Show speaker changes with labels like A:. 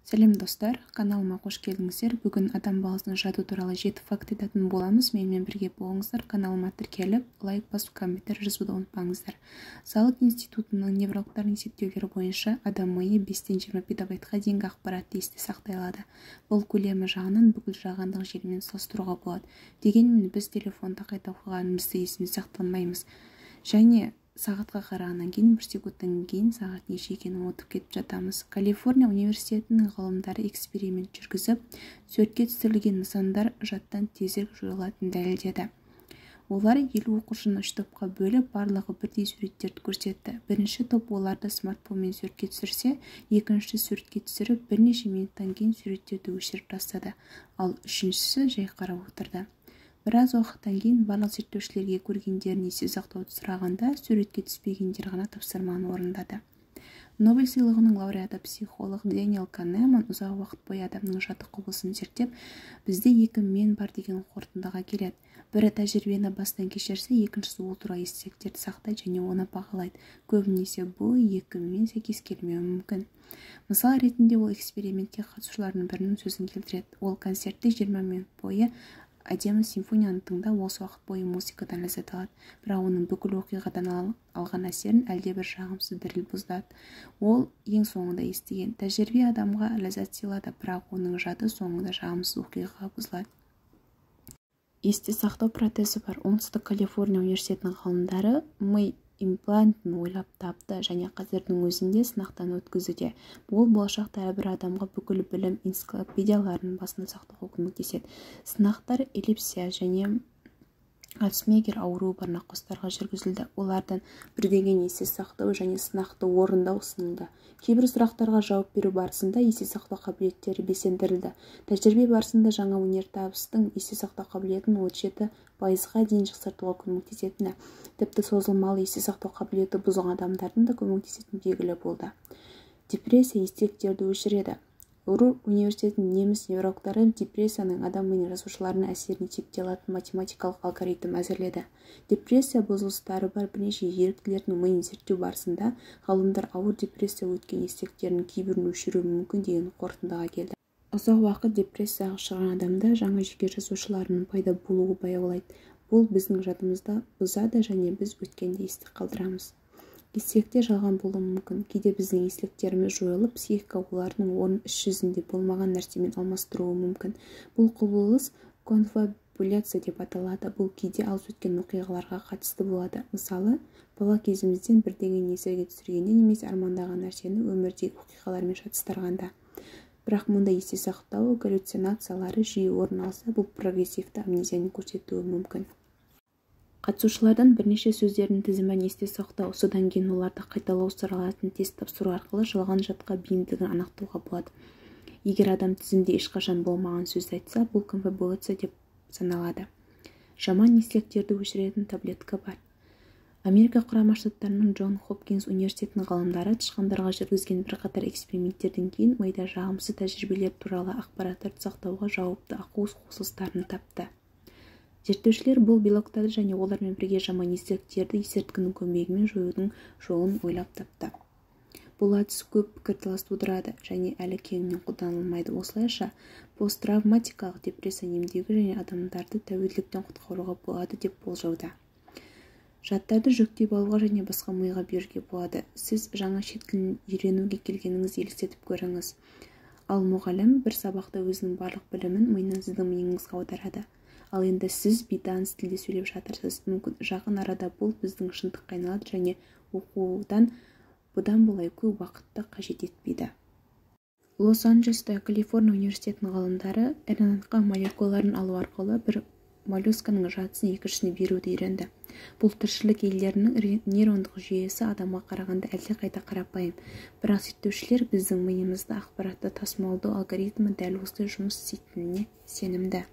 A: Сәлем достар, каналыма қош келдіңіздер. Бүгін адам баласының жады туралы 7 факт айтатын боламыз. Менімен бірге болыңыздар. Каналыма тіркеліп, лайк басып, комментар жазуды ұмытпаңыздар. Салық институтының неврологтардың есептеулері бойынша адам миы 5-20 петабайтқа дейінгі ақпаратты есте сақтай алады. Бұл көлемі жағынан бүкіл жаһандық желімен салыстыруға болады. Дегенмен біз телефонда қайта оқығанымызды есімізде сақтамаймыз. Және сағатқа қарағаннан кейін 1 секундтан кейін сағат неше екенін ұмытып кетіп жатамыз. Калифорния университетінің ғалымдары эксперимент жүргізіп, суретке түсірілген нысандар жадтан тезірек жойылатынын дәлелдеді. Олар 50 оқушыны 3 топқа бөліп, барлығы бірдей суреттерді көрсетті. Бірінші топ оларды смартфонмен суретке түсірсе, екіншісі суретке түсіріп, бірнеше минуттан кейін суреттерді өшіріп тастады, ал үшіншісі жай қарап отырды. Біраз уақыттан кейін барлық зерттеушілерге көргендерін есте сақтауды сұрағанда, суретке түспегендер ғана тапсырманы орындады. Нобель сыйлығының лауреаты психолог Дэниел Канеман ұзақ уақыт бойы адамның жады құбылысын зерттеп, бізде 2 мен бар деген қорытындыға келеді. Бірі тәжірибені бастан кешірсе, екіншісі ол туралы естеліктерді сақтайды және оны бағалайды. Көбінесе бұл 2 мен сәйкес келмеуі мүмкін. Мысал ретінде ол экспериментке қатысушылардың бірінің сөзін келтіреді. Ол концертте 20 минут бойы әдемі симфонияны тыңдап, осы уақыт бойы музыкадан ләззат алады, бірақ оның бүкіл оқиғадан алған әсерін әлдебір жағымсыз діріл бұздады. Ол ең соңында естіген тәжірибе адамға ләззат сыйлады, бірақ оның жады соңында жағымсыз оқиғаға бұзылады. Есте сақтау процесі бар. Оңтүстік Калифорния университетінің ғалымдары ми имплантын ойлап тапты және қазірдің өзінде сынақтан өткізуде. Бұл болашақта әрбір адамға бүкіл білім энциклопедияларын басында сақтауға көмектеседі. Сынақтар эпилепсия және Альцгеймер ауруы бар науқастарға жүргізілді. Олардан бірдеген есте сақтау және сынақты орындау ұсынылды. Кейбір сұрақтарға жауап беру барысында есте сақтау қабілеттері белсендірілді. Тәжірибе барысында жаңа өнертабыстың есте сақтау қабілетін 37%-ға дейін жақсартуға көмектесетіні, тіпті созылмалы есте сақтау қабілеті бұзылған адамдардың да көмектесетіні белгілі болды. Депрессия естеліктерді өшіреді. Руhr университетінің неміс неврологтары депрессияның адам миының жасушаларына әсерін есептей алатын математикалық алгоритм әзірледі. Депрессия бұзылыстары бар бірнеше еріктілердің миын зерттеу барысында ғалымдар ауыр депрессия өткен естеліктерінің кейбірін өшіруі мүмкін деген қорытындыға келді. Ұзақ уақыт депрессияға ұшыраған адамда жаңа жүйке жасушаларының пайда болуы баяулайды. Бұл біздің жадымызды бұзады және біз өткенді есте қалдырамыз. Естеліктер жалған болуы мүмкін. Кейде біздің естеліктеріміз жойылып, психика олардың орнын іс жүзінде болмаған нәрсемен алмастыруы мүмкін. Бұл құбылыс конфабуляция деп аталады. Бұл кейде алыс өткен оқиғаларға қатысты болады. Мысалы, бала кезімізден бірдеңені есерге түсіргенде немесе армандаған нәрсені өмірдегі оқиғалармен шатыстырғанда. Бірақ мұнда есте сақтау галлюцинациялары жиі орын алса, бұл прогрессивті амнезияны көрсетуі мүмкін. Қатысушылардан бірнеше сөздердің тізімін есте сақтау, содан кейін оларды қайталау сұралатын тест тапсыру арқылы жалған жадқа бейімдігін анықтауға болады. Егер адам тізімде ешқашан болмаған сөзді айтса, бұл конфабуляция деп саналады. Жаман естеліктерді өшіретін таблетка бар. Америка құрама штаттарының Джон Хопкинс университетінің ғалымдары тышқандарға жүргізген бірқатар эксперименттерден кейін мида жағымсыз тәжірибелер туралы ақпараттарды сақтауға жауапты ақуыз қосылыстарын тапты. Зерттеушілер бұл белоктарды және олармен бірге жаман естеліктерді есірткінің көмегімен жоюдың жолын ойлап тапты. Бұл әдіс көп пікірталас тудырады және әлі кеңінен қолданылмайды. Осылайша, посттравматикалық депрессия емдеуге және адамдарды тәуелділіктен құтқаруға болады деп болжауда. Жадтарды жүктеп алуға және басқа миға беруге болады. Сіз жаңа шет тілін үйренуге келгеніңізді елестетіп көріңіз. Ал мұғалім бір сабақта өзінің барлық білімін миынан сіздің миыңызға аударады. Ал енді сіз бейтаныс тілде сөйлеп жатырсыз. Мүмкін жақын арада бұл біздің шындыққа айналады және оқудан бұдан былай көп уақытты қажет етпейді. Лос-Анджелеста Калифорния университетінің ғалымдары РНК молекулаларын алу арқылы бір моллюсканың жадысын екіншісіне беруді үйренді. Бұл тіршілік иелерінің нейрондық жүйесі адамға қарағанда әлдеқайда қарапайым. Бірақ зерттеушілер біздің миымызда ақпаратты тасымалдау алгоритмі дәл осылай жұмыс істейтініне сенімді.